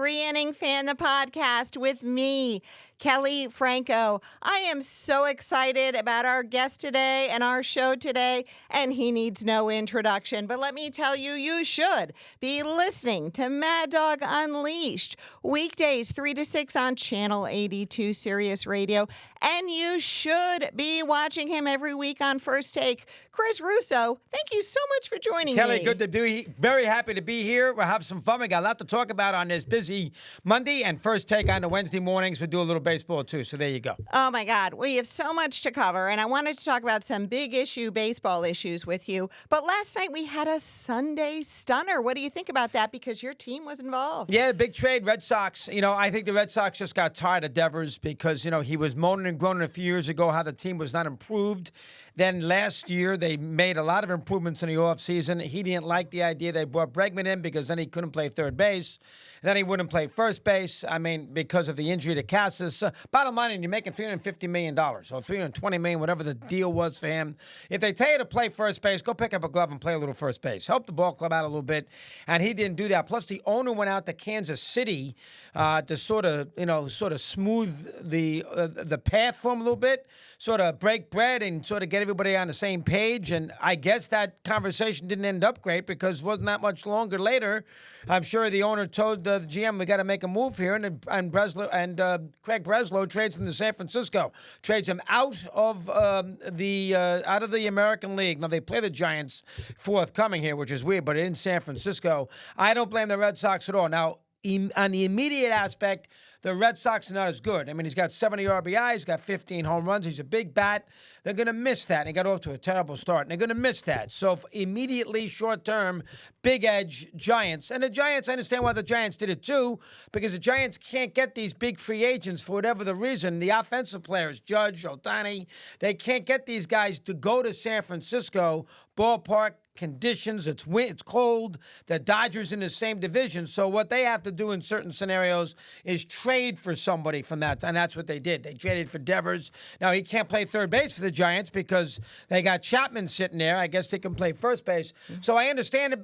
Three-Inning Fan, the podcast with me, Kelley Franco. I am so excited about our guest today and our show today, and he needs no introduction. But let me tell you, you should be listening to Mad Dog Unleashed, weekdays 3 to 6 on Channel 82 Sirius Radio, and you should be watching him every week on First Take. Chris Russo, thank you so much for joining Kelley, me. good to be very happy to be here. We'll have some fun. We got a lot to talk about on this busy Monday and First Take on the Wednesday mornings. We do a little baseball too, so there you go. Oh my God, we have so much to cover, and I wanted to talk about some big baseball issues with you. But last night we had a Sunday stunner. What do you think about that? Because your team was involved. Yeah, big trade, Red Sox. I think the Red Sox just got tired of Devers because, he was moaning and groaning a few years ago how the team was not improved. Then last year, they made a lot of improvements in the offseason. He didn't like the idea they brought Bregman in because then he couldn't play third base. Then he wouldn't play first base, because of the injury to Casas. Bottom line, you're making $350 million or $320 million, whatever the deal was for him. If they tell you to play first base, go pick up a glove and play a little first base. Help the ball club out a little bit. And he didn't do that. Plus, the owner went out to Kansas City to sort of smooth the path for him a little bit, sort of break bread and sort of get everybody on the same page. And I guess that conversation didn't end up great because it wasn't that much longer later. I'm sure the owner told the GM, we got to make a move here. And Craig Breslow trades him to San Francisco, trades him out of the American League. Now, they play the Giants forthcoming here, which is weird, but in San Francisco. I don't blame the Red Sox at all. Now, on the immediate aspect, the Red Sox are not as good. He's got 70 RBIs, he's got 15 home runs. He's a big bat. They're going to miss that. And he got off to a terrible start, and they're going to miss that. So immediately, short term, big edge, Giants. And the Giants, I understand why the Giants did it too, because the Giants can't get these big free agents for whatever the reason. The offensive players, Judge, Ohtani, they can't get these guys to go to San Francisco, Ballpark, conditions, it's cold, the Dodgers in the same division. So what they have to do in certain scenarios is trade for somebody from that, and that's what they did. They traded for Devers. Now, he can't play third base for the Giants because they got Chapman sitting there. I guess they can play first base. So I understand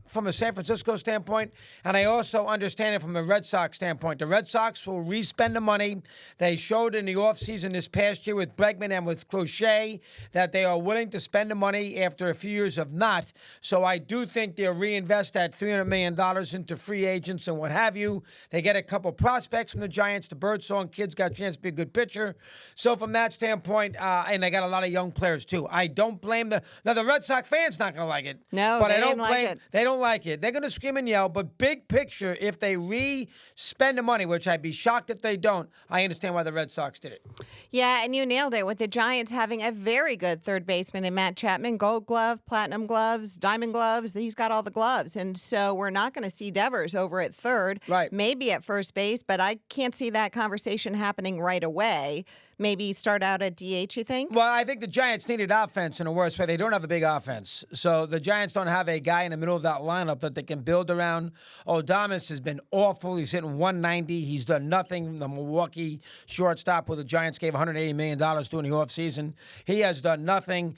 from a San Francisco standpoint, and I also understand it from a Red Sox standpoint. The Red Sox will re-spend the money. They showed in the offseason this past year with Bregman and with Crochet that they are willing to spend the money after a few years of not. So I do think they'll reinvest that $300 million into free agents and what have you. They get a couple prospects from the Giants. The Birdsong kids got a chance to be a good pitcher. So from that standpoint, and they got a lot of young players too. I don't blame the Red Sox fans not going to like it. No, but they I don't didn't like it. They don't like it. They're going to scream and yell. But big picture, if they spend the money, which I'd be shocked if they don't, I understand why the Red Sox did it. Yeah, and you nailed it with the Giants having a very good third baseman in Matt Chapman, Gold Glove, Platinum gloves, diamond gloves. He's got all the gloves. And so we're not going to see Devers over at third, right? Maybe at first base, but I can't see that conversation happening right away. Maybe start out at DH, you think? Well, I think the Giants needed offense in a worse way. They don't have a big offense. So the Giants don't have a guy in the middle of that lineup that they can build around. Odames has been awful. He's hitting 190. He's done nothing. The Milwaukee shortstop who the Giants gave $180 million to in the offseason. He has done nothing.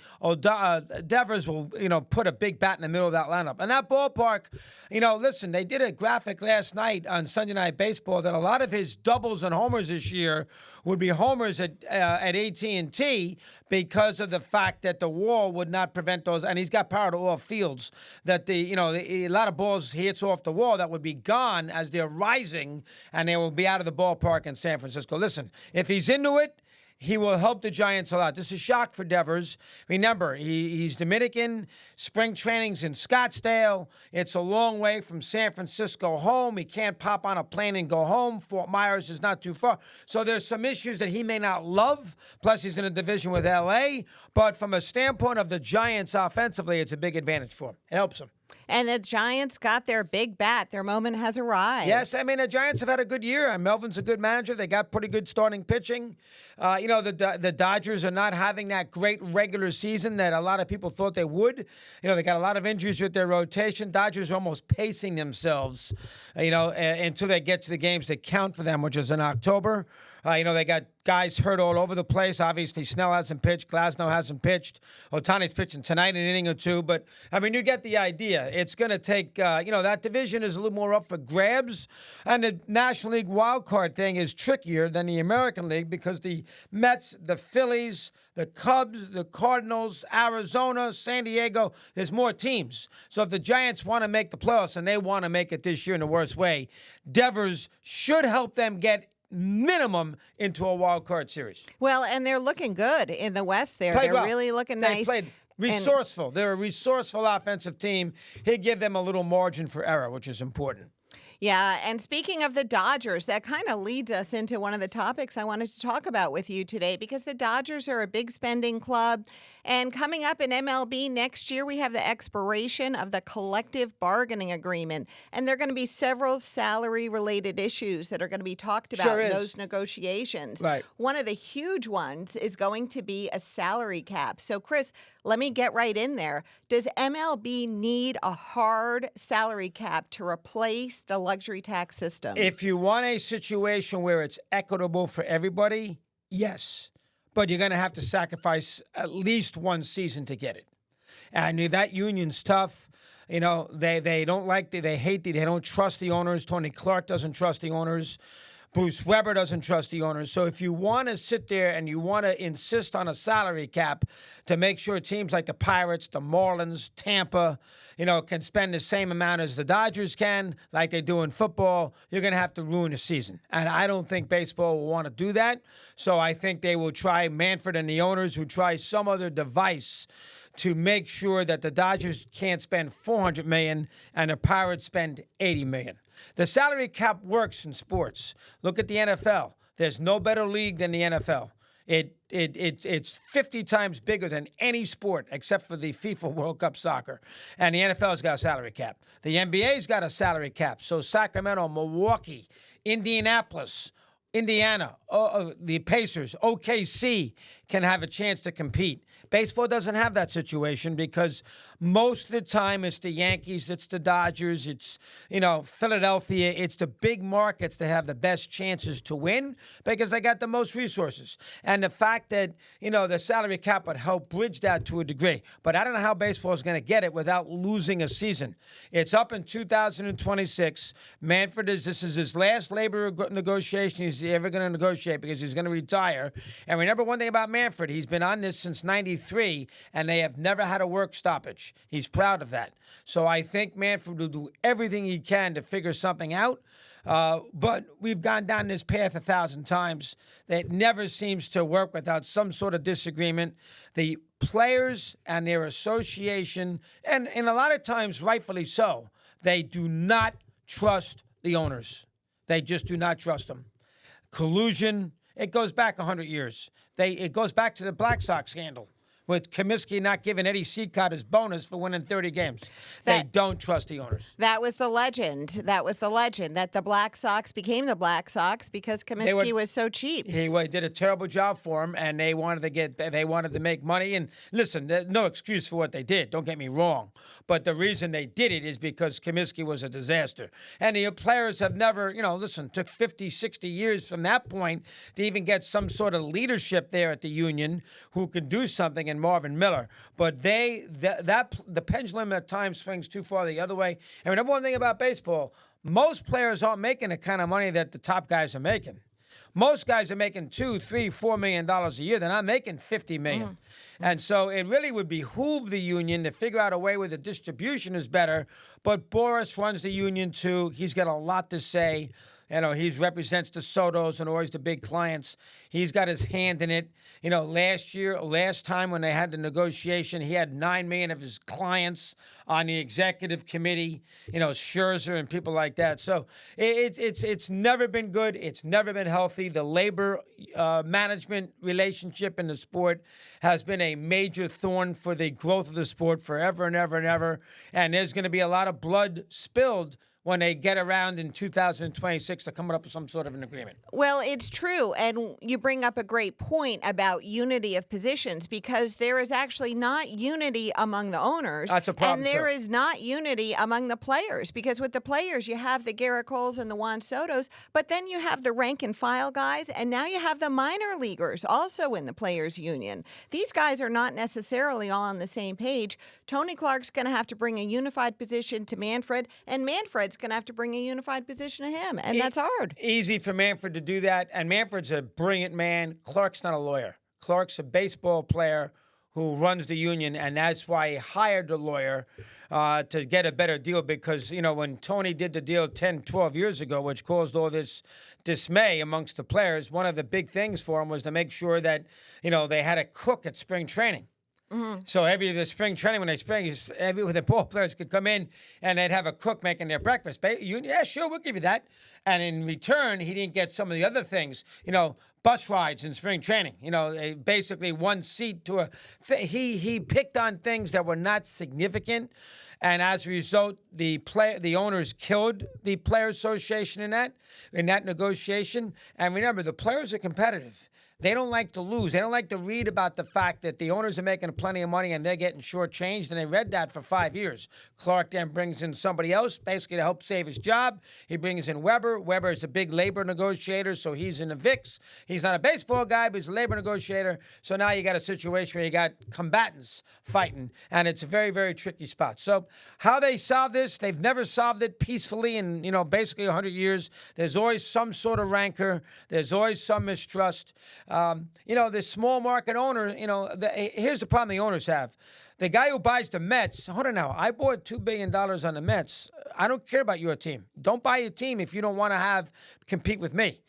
Devers will, put a big bat in the middle of that lineup. And that Ballpark, listen, they did a graphic last night on Sunday Night Baseball that a lot of his doubles and homers this year would be homers at AT&T because of the fact that the wall would not prevent those, and he's got power to all fields, that a lot of balls he hits off the wall that would be gone as they're rising, and they will be out of the ballpark in San Francisco. Listen, if he's into it, he will help the Giants a lot. This is a shock for Devers. Remember, he's Dominican. Spring training's in Scottsdale. It's a long way from San Francisco home. He can't pop on a plane and go home. Fort Myers is not too far. So there's some issues that he may not love. Plus, he's in a division with L.A. But from a standpoint of the Giants offensively, it's a big advantage for him. It helps him. And the Giants got their big bat. Their moment has arrived. Yes, the Giants have had a good year. Melvin's a good manager. They got pretty good starting pitching. The Dodgers are not having that great regular season that a lot of people thought they would. They got a lot of injuries with their rotation. Dodgers are almost pacing themselves, until they get to the games that count for them, which is in October. They got guys hurt all over the place. Obviously, Snell hasn't pitched. Glasnow hasn't pitched. Otani's pitching tonight, an inning or two. But, you get the idea. It's going to take, that division is a little more up for grabs. And the National League wild card thing is trickier than the American League because the Mets, the Phillies, the Cubs, the Cardinals, Arizona, San Diego, there's more teams. So if the Giants want to make the playoffs, and they want to make it this year in the worst way, Devers should help them get minimum into a wild card series. Well, and they're looking good in the West there. Played They're well. really looking They nice. played resourceful. They're a resourceful offensive team. He'd give them a little margin for error, which is important. Yeah, and speaking of the Dodgers, that kind of leads us into one of the topics I wanted to talk about with you today because the Dodgers are a big spending club. And coming up in MLB next year, we have the expiration of the collective bargaining agreement. And there are going to be several salary-related issues that are going to be talked about in those negotiations. Right. One of the huge ones is going to be a salary cap. So, Chris, let me get right in there. Does MLB need a hard salary cap to replace the luxury tax system? If you want a situation where it's equitable for everybody, yes. But you're going to have to sacrifice at least one season to get it. And that union's tough. They don't they hate they don't trust the owners. Tony Clark doesn't trust the owners. Bruce Weber doesn't trust the owners. So if you want to sit there and you want to insist on a salary cap to make sure teams like the Pirates, the Marlins, Tampa, can spend the same amount as the Dodgers can, like they do in football, you're going to have to ruin the season. And I don't think baseball will want to do that. So I think they will try, Manfred and the owners who try some other device to make sure that the Dodgers can't spend $400 million and the Pirates spend $80 million. The salary cap works in sports. Look at the NFL. There's no better league than the NFL. It's 50 times bigger than any sport except for the FIFA World Cup soccer. And the NFL's got a salary cap. The NBA's got a salary cap. So Sacramento, Milwaukee, Indianapolis, Indiana, the Pacers, OKC can have a chance to compete. Baseball doesn't have that situation because most of the time it's the Yankees, it's the Dodgers, it's, Philadelphia. It's the big markets that have the best chances to win because they got the most resources. And the fact that, the salary cap would help bridge that to a degree. But I don't know how baseball is going to get it without losing a season. It's up in 2026. Manfred this is his last labor negotiation he's ever going to negotiate because he's going to retire. And remember one thing about Manfred, he's been on this since 93, and they have never had a work stoppage. He's proud of that. So I think Manfred will do everything he can to figure something out. But we've gone down this path 1,000 times that never seems to work without some sort of disagreement. The players and their association, and a lot of times rightfully so, they do not trust the owners. They just do not trust them. Collusion, it goes back 100 years. It goes back to the Black Sox scandal with Comiskey not giving Eddie Seacott his bonus for winning 30 games. They don't trust the owners. That was the legend. That the Black Sox became the Black Sox because Comiskey was so cheap. He did a terrible job for him, and they wanted to make money. And listen, there's no excuse for what they did. Don't get me wrong. But the reason they did it is because Comiskey was a disaster. And the players have never, took 50, 60 years from that point to even get some sort of leadership there at the union who could do something in Marvin Miller. But the pendulum at times swings too far the other way. And remember one thing about baseball, most players aren't making the kind of money that the top guys are making. Most guys are making $2, $3, $4 million a year. They're not making $50 million. Mm. And so it really would behoove the union to figure out a way where the distribution is better. But Boris runs the union too. He's got a lot to say. He represents the Sotos and always the big clients. He's got his hand in it. Last time when they had the negotiation, he had 9 million of his clients on the executive committee, Scherzer and people like that. So it's never been good. It's never been healthy. The labor management relationship in the sport has been a major thorn for the growth of the sport forever and ever and ever. And there's going to be a lot of blood spilled when they get around in 2026 to coming up with some sort of an agreement. Well, it's true. And you bring up a great point about unity of positions because there is actually not unity among the owners. That's a problem, and there too. is not unity among the players because with the players, you have the Garrett Coles and the Juan Sotos, but then you have the rank and file guys, and now you have the minor leaguers also in the players union. These guys are not necessarily all on the same page. Tony Clark's going to have to bring a unified position to Manfred, and Manfred's going to have to bring a unified position to him, and that's hard. Easy for Manfred to do that, and Manfred's a brilliant man. Clark's not a lawyer. Clark's a baseball player who runs the union, and that's why he hired the lawyer to get a better deal because, when Tony did the deal 10, 12 years ago, which caused all this dismay amongst the players, one of the big things for him was to make sure that, they had a cook at spring training. So the spring training, when the ball players could come in and they'd have a cook making their breakfast. Yeah, sure, we'll give you that. And in return, he didn't get some of the other things, bus rides in spring training. Basically one seat to he picked on things that were not significant. And as a result, the owners killed the Players Association in that negotiation. And remember, the players are competitive. They don't like to lose. They don't like to read about the fact that the owners are making plenty of money and they're getting shortchanged, and they read that for 5 years. Clark then brings in somebody else, basically to help save his job. He brings in Weber. Weber is a big labor negotiator, so he's in the VIX. He's not a baseball guy, but he's a labor negotiator. So now you got a situation where you got combatants fighting, and it's a very, very tricky spot. So how they solve this, they've never solved it peacefully in, basically 100 years. There's always some sort of rancor. There's always some mistrust. The small market owner, here's the problem the owners have. The guy who buys the Mets, hold on now, I bought $2 billion on the Mets. I don't care about your team. Don't buy your team if you don't want to compete with me.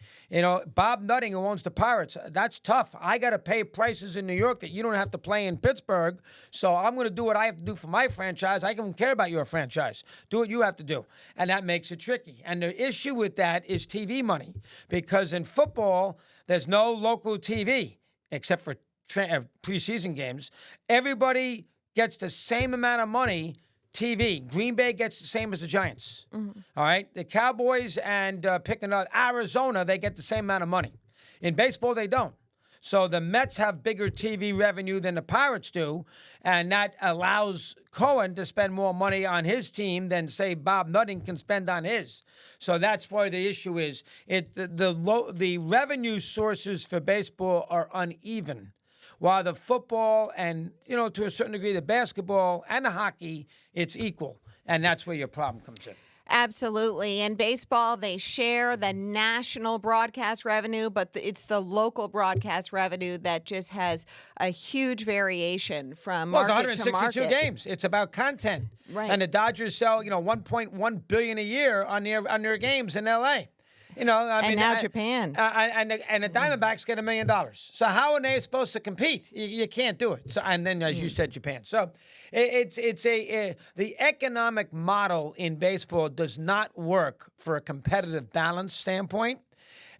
Bob Nutting, who owns the Pirates, that's tough. I got to pay prices in New York that you don't have to play in Pittsburgh. So I'm going to do what I have to do for my franchise. I don't care about your franchise. Do what you have to do. And that makes it tricky. And the issue with that is TV money. Because in football, there's no local TV except for preseason games. Everybody gets the same amount of money. TV. Green Bay gets the same as the Giants. All right? The Cowboys and picking up Arizona, they get the same amount of money. In baseball, they don't. So the Mets have bigger TV revenue than the Pirates do, and that allows Cohen to spend more money on his team than, say, Bob Nutting can spend on his. So that's why the issue is the revenue sources for baseball are uneven, while the football and, to a certain degree, the basketball and the hockey, it's equal. And that's where your problem comes in. Absolutely. In baseball, they share the national broadcast revenue, but it's the local broadcast revenue that just has a huge variation from market to market. It's 162 games. It's about content. Right. And the Dodgers sell, $1.1 billion a year on their games in L.A. Japan. And the Diamondbacks get $1 million. So how are they supposed to compete? You can't do it. So, and then, as you said, Japan. So the economic model in baseball does not work for a competitive balance standpoint.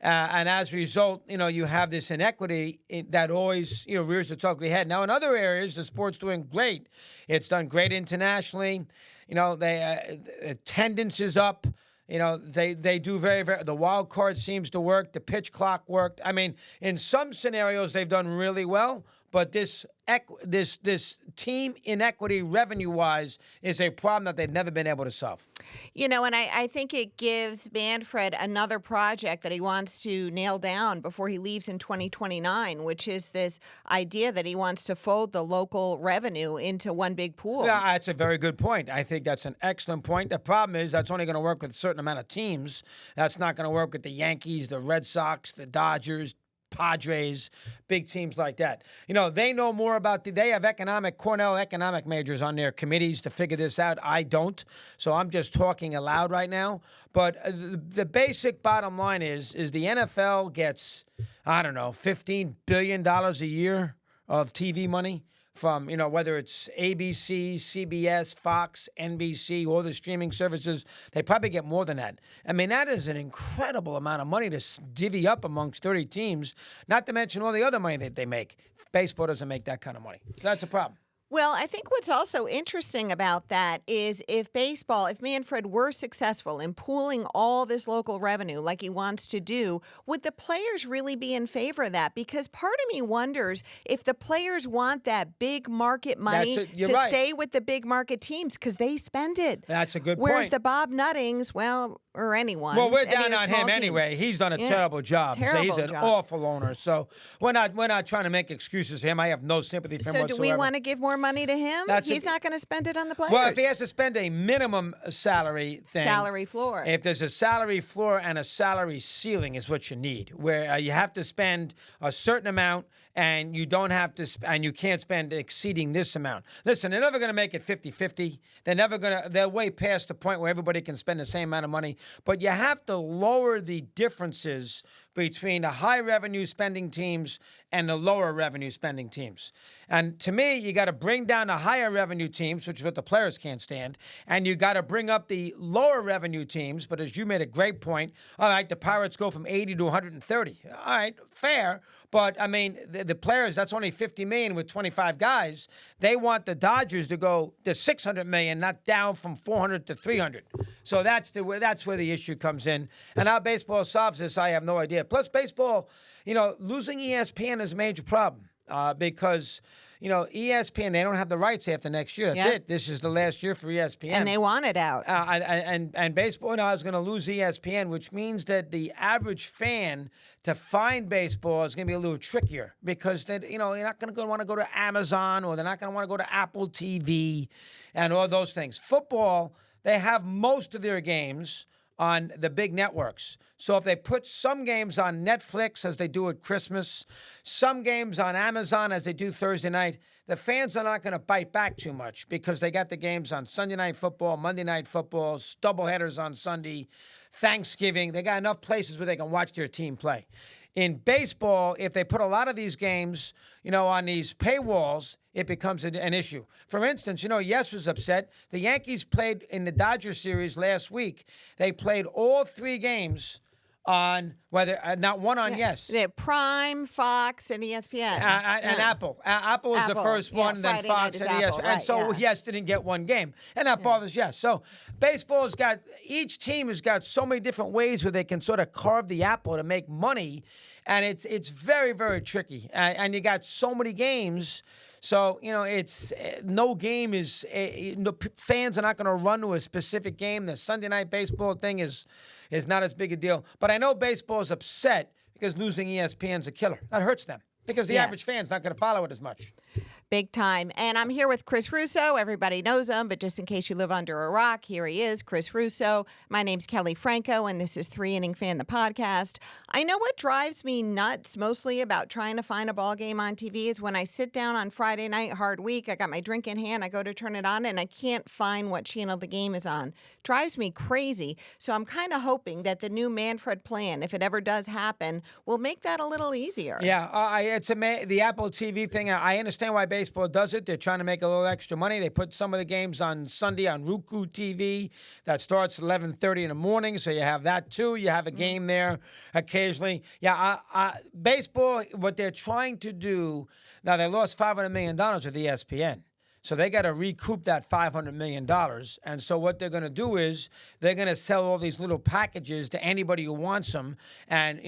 And as a result, you have this inequity that always, rears its ugly head. Now, in other areas, the sport's doing great. It's done great internationally. Attendance is up. They do very, very. The wild card seems to work. The pitch clock worked. I mean, in some scenarios, they've done really well. But this team inequity revenue-wise is a problem that they've never been able to solve. And I think it gives Manfred another project that he wants to nail down before he leaves in 2029, which is this idea that he wants to fold the local revenue into one big pool. Yeah, that's a very good point. I think that's an excellent point. The problem is that's only going to work with a certain amount of teams. That's not going to work with the Yankees, the Red Sox, the Dodgers, Padres, big teams like that. They know more about they have Cornell economic majors on their committees to figure this out. I don't. So I'm just talking aloud right now. But the basic bottom line is the NFL gets, $15 billion a year of TV money from, whether it's ABC, CBS, Fox, NBC, all the streaming services. They probably get more than that. I mean, that is an incredible amount of money to divvy up amongst 30 teams, not to mention all the other money that they make. Baseball doesn't make that kind of money. So that's a problem. Well, I think what's also interesting about that is if Manfred were successful in pooling all this local revenue like he wants to do, would the players really be in favor of that? Because part of me wonders if the players want that big market money You're to right. stay with the big market teams because they spend it. That's a good Whereas point. the Bob Nuttings, or anyone. Well, we're any down of the on small him teams. anyway. He's done a terrible job. Terrible He's an job. awful owner. So we're not trying to make excuses for him. I have no sympathy for him So whatsoever. do we want to give more money to him? He's not going to spend it on the players. Well, if he has to spend a minimum salary thing. Salary floor. If there's a salary floor and a salary ceiling is what you need, where you have to spend a certain amount and you don't have to, and you can't spend exceeding this amount. Listen, they're never going to make it 50-50. They're way past the point where everybody can spend the same amount of money. But you have to lower the differences between the high revenue spending teams and the lower revenue spending teams. And to me, you got to bring down the higher revenue teams, which is what the players can't stand, and you got to bring up the lower revenue teams. But as you made a great point, all right, the Pirates go from 80 to 130. All right, fair. But I mean, the players, that's only 50 million with 25 guys. They want the Dodgers to go to 600 million, not down from 400 to 300. So that's where the issue comes in. And how baseball solves this, I have no idea. Plus, baseball, losing ESPN is a major problem because ESPN, they don't have the rights after next year. That's it. This is the last year for ESPN. And they want it out. And baseball now is going to lose ESPN, which means that the average fan to find baseball is going to be a little trickier because they're not going to want to go to Amazon or they're not going to want to go to Apple TV and all those things. Football, they have most of their games on the big networks. So if they put some games on Netflix as they do at Christmas, some games on Amazon as they do Thursday night, the fans are not going to bite back too much because they got the games on Sunday Night Football, Monday Night Football, doubleheaders on Sunday, Thanksgiving. They got enough places where they can watch their team play. In baseball, if they put a lot of these games, on these paywalls, it becomes an issue. For instance, Yes was upset. The Yankees played in the Dodgers series last week. They played all three games on not one on Yes. They have Prime, Fox, and ESPN. And Apple. Apple was the first one, and then Friday Fox night and is ESPN. Apple, And so right, Yes didn't get one game. And that bothers Yes. So baseball's got, each team has got so many different ways where they can sort of carve the apple to make money. And it's very, very tricky. And you got so many games. So, it's no game is fans are not going to run to a specific game. The Sunday night baseball thing is not as big a deal. But I know baseball is upset because losing ESPN's a killer. That hurts them because the average fan's not going to follow it as much. Big time. And I'm here with Chris Russo. Everybody knows him, but just in case you live under a rock, here he is, Chris Russo. My name's Kelley Franco, and this is 3 Inning Fan, the podcast. I know what drives me nuts mostly about trying to find a ball game on TV is when I sit down on Friday night, hard week, I got my drink in hand, I go to turn it on, and I can't find what channel the game is on. Drives me crazy. So I'm kind of hoping that the new Manfred plan, if it ever does happen, will make that a little easier. Yeah, it's the Apple TV thing. I understand why baseball does it. They're trying to make a little extra money. They put some of the games on Sunday on Roku TV. That starts at 11:30 in the morning, so you have that too. You have a game there occasionally. Yeah, baseball, what they're trying to do, now they lost $500 million with ESPN. So they got to recoup that $500 million. And so what they're going to do is they're going to sell all these little packages to anybody who wants them. And,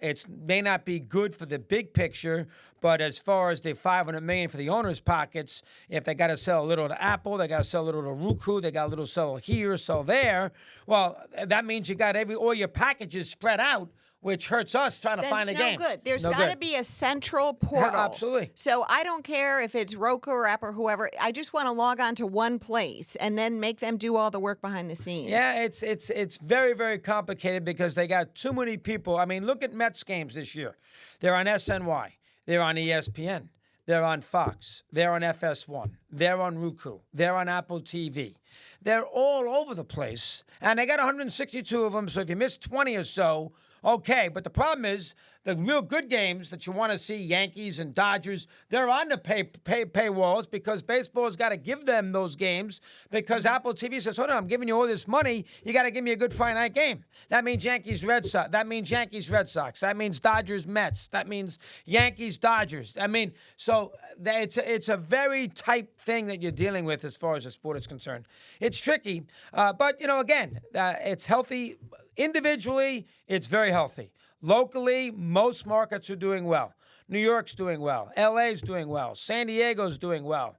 it may not be good for the big picture, but as far as the $500 million for the owners' pockets, if they got to sell a little to Apple, they got to sell a little to Roku, they got a little sell here, sell there. Well, that means you got all your packages spread out, which hurts us trying to find a game. That's no good. There's got to be a central portal. Absolutely. So I don't care if it's Roku or Apple or whoever. I just want to log on to one place and then make them do all the work behind the scenes. Yeah, it's very, very complicated because they got too many people. I mean, look at Mets games this year. They're on SNY. They're on ESPN. They're on Fox. They're on FS1. They're on Roku. They're on Apple TV. They're all over the place. And they got 162 of them, so if you miss 20 or so, Okay, but the problem is the real good games that you want to see, Yankees and Dodgers, they're on the paywalls because baseball's got to give them those games because Apple TV says, hold on, I'm giving you all this money. You got to give me a good Friday night game. That means Yankees-Red Sox. That means Yankees-Red Sox. That means Dodgers-Mets. That means Yankees-Dodgers. I mean, so it's a very tight thing that you're dealing with as far as the sport is concerned. It's tricky, but, again, it's healthy. Individually, it's very healthy. Locally, most markets are doing well. New York's doing well. LA's doing well. San Diego's doing well.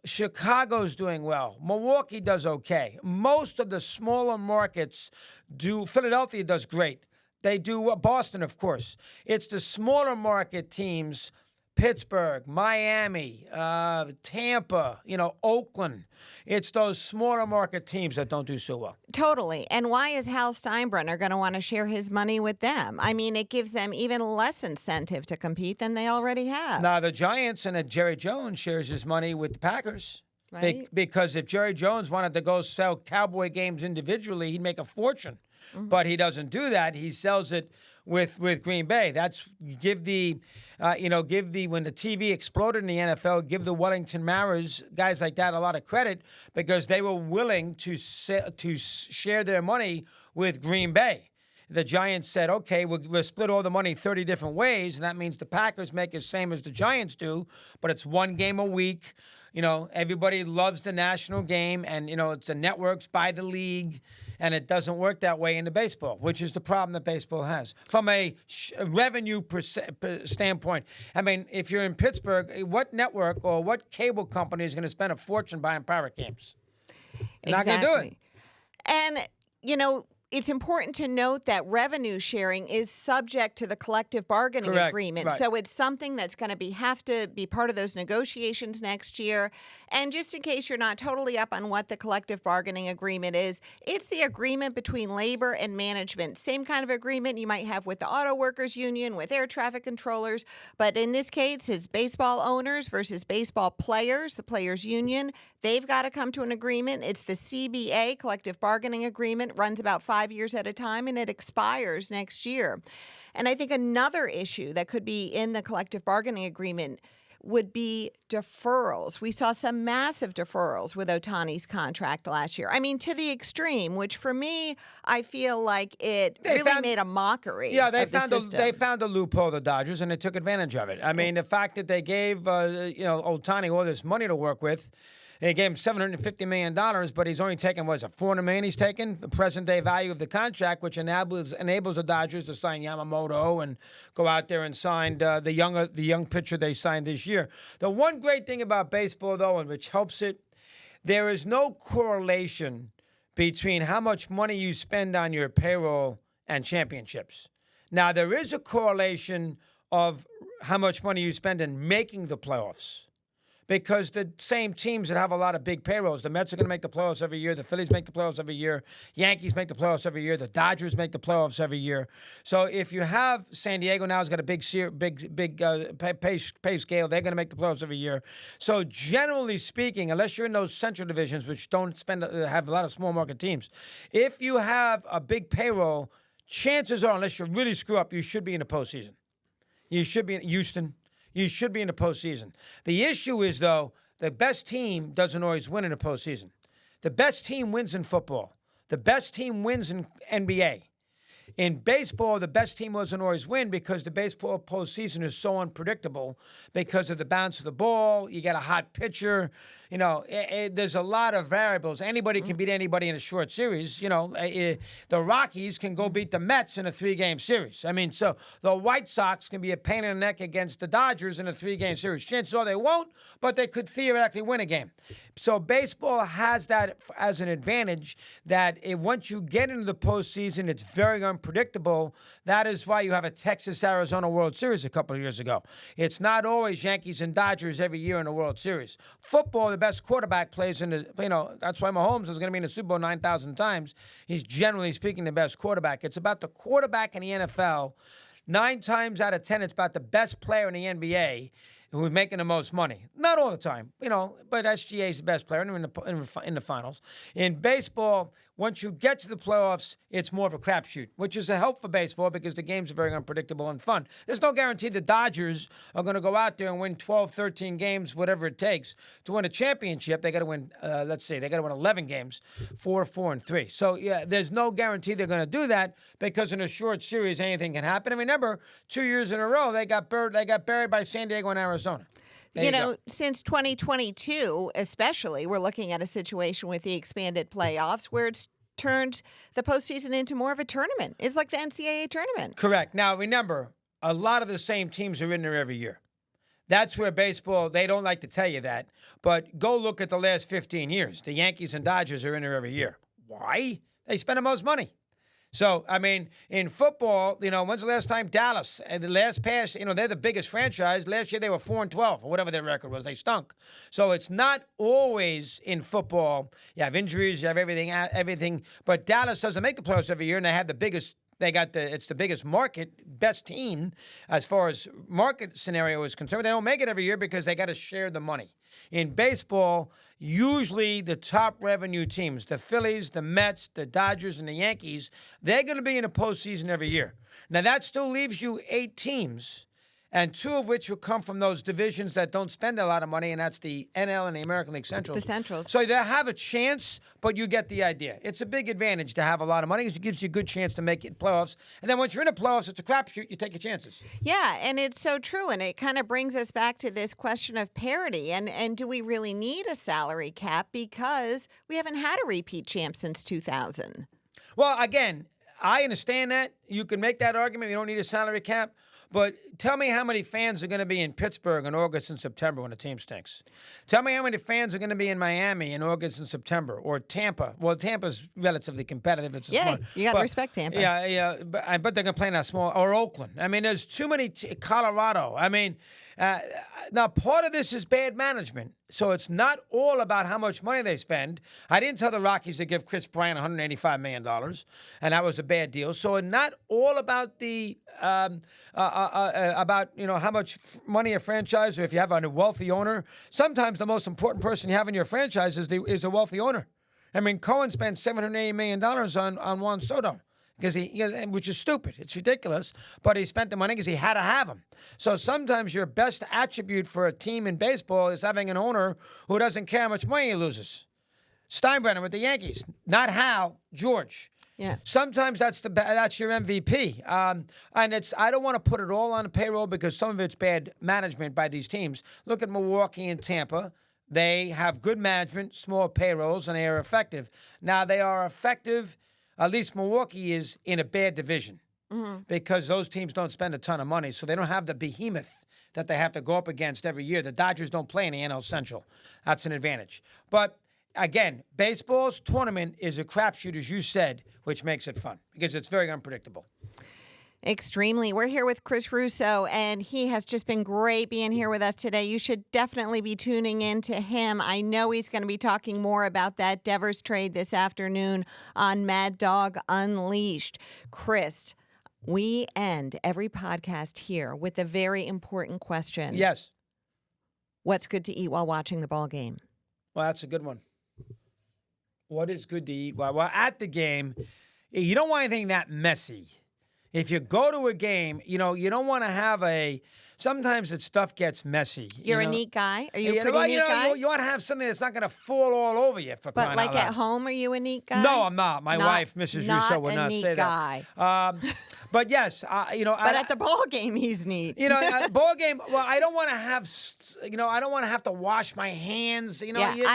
Chicago's doing well. Milwaukee does okay. Most of the smaller markets do. Philadelphia does great. They do. Boston, of course. It's the smaller market teams, Pittsburgh, Miami, Tampa, Oakland. It's those smaller market teams that don't do so well. Totally. And why is Hal Steinbrenner going to want to share his money with them? I mean, it gives them even less incentive to compete than they already have. Now, the Giants and Jerry Jones shares his money with the Packers. Right. Because if Jerry Jones wanted to go sell Cowboy games individually, he'd make a fortune. Mm-hmm. But he doesn't do that. He sells it with Green Bay. That's when the TV exploded in the NFL, give the Wellington Maras, guys like that, a lot of credit because they were willing to share their money with Green Bay. The Giants said, okay, we'll split all the money 30 different ways, and that means the Packers make it the same as the Giants do, but it's one game a week. Everybody loves the national game, and, it's the networks by the league, and it doesn't work that way into baseball, which is the problem that baseball has. From a revenue standpoint, I mean, if you're in Pittsburgh, what network or what cable company is going to spend a fortune buying Pirate games? They're not going to do it. And, it's important to note that revenue sharing is subject to the collective bargaining agreement. Right. So it's something that's going to have to be part of those negotiations next year. And just in case you're not totally up on what the collective bargaining agreement is, it's the agreement between labor and management. Same kind of agreement you might have with the auto workers union, with air traffic controllers. But in this case, it's baseball owners versus baseball players, the players union. They've got to come to an agreement. It's the CBA, collective bargaining agreement, runs about 5 years at a time, and it expires next year. And I think another issue that could be in the collective bargaining agreement would be deferrals. We saw some massive deferrals with Ohtani's contract last year. I mean, to the extreme, which for me, I feel like it made a mockery of the system. They found a loophole, the Dodgers, and they took advantage of it. I mean, the fact that they gave Ohtani all this money to work with, they gave him $750 million, but he's only taken, $400 million he's taken? The present-day value of the contract, which enables the Dodgers to sign Yamamoto and go out there and sign the young pitcher they signed this year. The one great thing about baseball, though, and which helps it, there is no correlation between how much money you spend on your payroll and championships. Now, there is a correlation of how much money you spend in making the playoffs. Because the same teams that have a lot of big payrolls, the Mets are going to make the playoffs every year, the Phillies make the playoffs every year, Yankees make the playoffs every year, the Dodgers make the playoffs every year. So if you have San Diego now has got a big pay scale, they're going to make the playoffs every year. So generally speaking, unless you're in those central divisions, which have a lot of small market teams, if you have a big payroll, chances are, unless you really screw up, you should be in the postseason. You should be in Houston. You should be in the postseason. The issue is, though, the best team doesn't always win in the postseason. The best team wins in football. The best team wins in NBA. In baseball, the best team doesn't always win because the baseball postseason is so unpredictable because of the bounce of the ball. You got a hot pitcher. There's a lot of variables. Anybody can beat anybody in a short series. The Rockies can go beat the Mets in a 3-game series. I mean, so the White Sox can be a pain in the neck against the Dodgers in a 3-game series. Chances are they won't, but they could theoretically win a game. So baseball has that as an advantage that once you get into the postseason, it's very unpredictable. That is why you have a Texas-Arizona World Series a couple of years ago. It's not always Yankees and Dodgers every year in the World Series. Football, the best quarterback plays in the, that's why Mahomes is going to be in the Super Bowl 9,000 times. He's generally speaking the best quarterback. It's about the quarterback in the NFL. 9 times out of 10, it's about the best player in the NBA who is making the most money. Not all the time, but SGA is the best player in the finals. In baseball, once you get to the playoffs, it's more of a crapshoot, which is a help for baseball because the games are very unpredictable and fun. There's no guarantee the Dodgers are going to go out there and win 12, 13 games, whatever it takes to win a championship. They got to win, let's say, they got to win 11 games, 4, 4, and 3. So, yeah, there's no guarantee they're going to do that because in a short series, anything can happen. And remember, 2 years in a row, they got buried by San Diego and Arizona. Since 2022, especially, we're looking at a situation with the expanded playoffs where it's turned the postseason into more of a tournament. It's like the NCAA tournament. Correct. Now, remember, a lot of the same teams are in there every year. That's where baseball, they don't like to tell you that, but go look at the last 15 years. The Yankees and Dodgers are in there every year. Why? They spend the most money. So, I mean, in football, when's the last time Dallas, the last pass, they're the biggest franchise. Last year they were 4-12 or whatever their record was. They stunk. So it's not always in football. You have injuries, you have everything. But Dallas doesn't make the playoffs every year, and they have the biggest. It's the biggest market, best team as far as market scenario is concerned. They don't make it every year because they got to share the money. In baseball, usually the top revenue teams, the Phillies, the Mets, the Dodgers, and the Yankees, they're going to be in the postseason every year. Now, that still leaves you 8 teams, and 2 of which will come from those divisions that don't spend a lot of money, and that's the NL and the American League Centrals. The Centrals. So they have a chance, but you get the idea. It's a big advantage to have a lot of money because it gives you a good chance to make it playoffs. And then once you're in the playoffs, it's a crapshoot. You take your chances. Yeah, and it's so true. And it kind of brings us back to this question of parity. And do we really need a salary cap because we haven't had a repeat champ since 2000? Well, again, I understand that. You can make that argument. You don't need a salary cap. But tell me how many fans are going to be in Pittsburgh in August and September when the team stinks. Tell me how many fans are going to be in Miami in August and September, or Tampa. Well, Tampa's relatively competitive. It's you got to respect Tampa. Yeah, but they're going to play in that small, or Oakland. I mean, there's too many. Colorado. I mean, now part of this is bad management. So it's not all about how much money they spend. I didn't tell the Rockies to give Chris Bryant $185 million, and that was a bad deal. So it's not all about the how much money a franchise, or if you have a wealthy owner. Sometimes the most important person you have in your franchise is a wealthy owner. I mean, Cohen spent $780 million on Juan Soto. Which is stupid. It's ridiculous. But he spent the money because he had to have him. So sometimes your best attribute for a team in baseball is having an owner who doesn't care how much money he loses. Steinbrenner with the Yankees. Not Hal, George. Yeah. Sometimes that's your MVP. And I don't want to put it all on the payroll because some of it's bad management by these teams. Look at Milwaukee and Tampa. They have good management, small payrolls, and they are effective. Now, they are effective. At least Milwaukee is in a bad division because those teams don't spend a ton of money, so they don't have the behemoth that they have to go up against every year. The Dodgers don't play in the NL Central. That's an advantage. But, again, baseball's tournament is a crapshoot, as you said, which makes it fun because it's very unpredictable. Extremely. We're here with Chris Russo, and he has just been great being here with us today. You should definitely be tuning in to him. I know he's going to be talking more about that Devers trade this afternoon on Mad Dog Unleashed. Chris, we end every podcast here with a very important question. Yes. What's good to eat while watching the ball game? Well, that's a good one. What is good to eat? Well, at the game, you don't want anything that messy. If you go to a game, you don't want to have sometimes that stuff gets messy. You're a neat guy? Are you a pretty neat guy? You want to have something that's not going to fall all over you for crying out loud. But like at home, are you a neat guy? No, I'm not. My wife, Mrs. Russo, would not say guy. that. But yes, But at the ball game, he's neat. Ball game. Well, I don't want to have. I don't want to have to wash my hands. I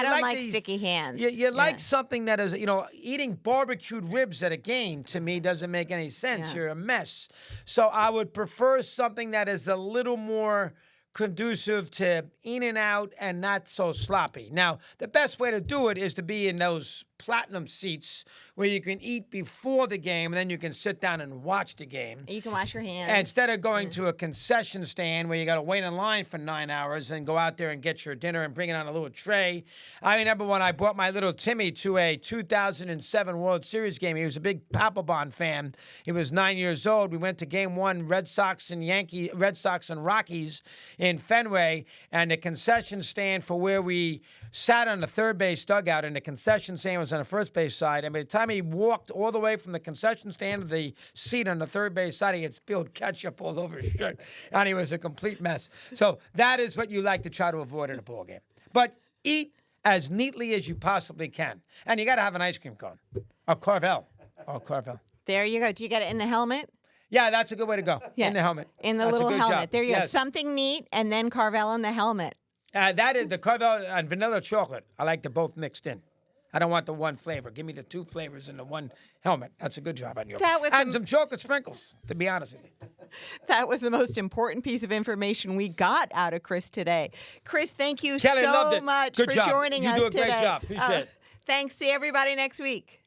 don't like sticky hands. You like something that is. Eating barbecued ribs at a game to me doesn't make any sense. You're a mess. So I would prefer something that is a little more conducive to in and out and not so sloppy. Now, the best way to do it is to be in those platinum seats where you can eat before the game and then you can sit down and watch the game. You can wash your hands. Instead of going to a concession stand where you got to wait in line for 9 hours and go out there and get your dinner and bring it on a little tray. I remember when I brought my little Timmy to a 2007 World Series game. He was a big Papelbon fan. He was 9 years old. We went to Game 1, Red Sox and Rockies in Fenway, and the concession stand for where we sat on the third base dugout, and the concession stand was runners on the first base side, and by the time he walked all the way from the concession stand to the seat on the third base side, he had spilled ketchup all over his shirt, and he was a complete mess. So that is what you like to try to avoid in a ball game. But eat as neatly as you possibly can, and you got to have an ice cream cone or Carvel. Oh, Carvel. There you go. Do you get it in the helmet? Yeah, that's a good way to go. Yeah. In the helmet. In the That's a little good helmet. job. There you go. Yes. Something neat, and then Carvel in the helmet. That is the Carvel and vanilla chocolate. I like them both mixed in. I don't want the one flavor. Give me the two flavors in the one helmet. That's a good job on you. That was and some chocolate sprinkles, to be honest with you. That was the most important piece of information we got out of Chris today. Chris, thank you Kelley, loved so it. much Good for job. joining You us do a today. great job. Appreciate it. Thanks. See everybody next week.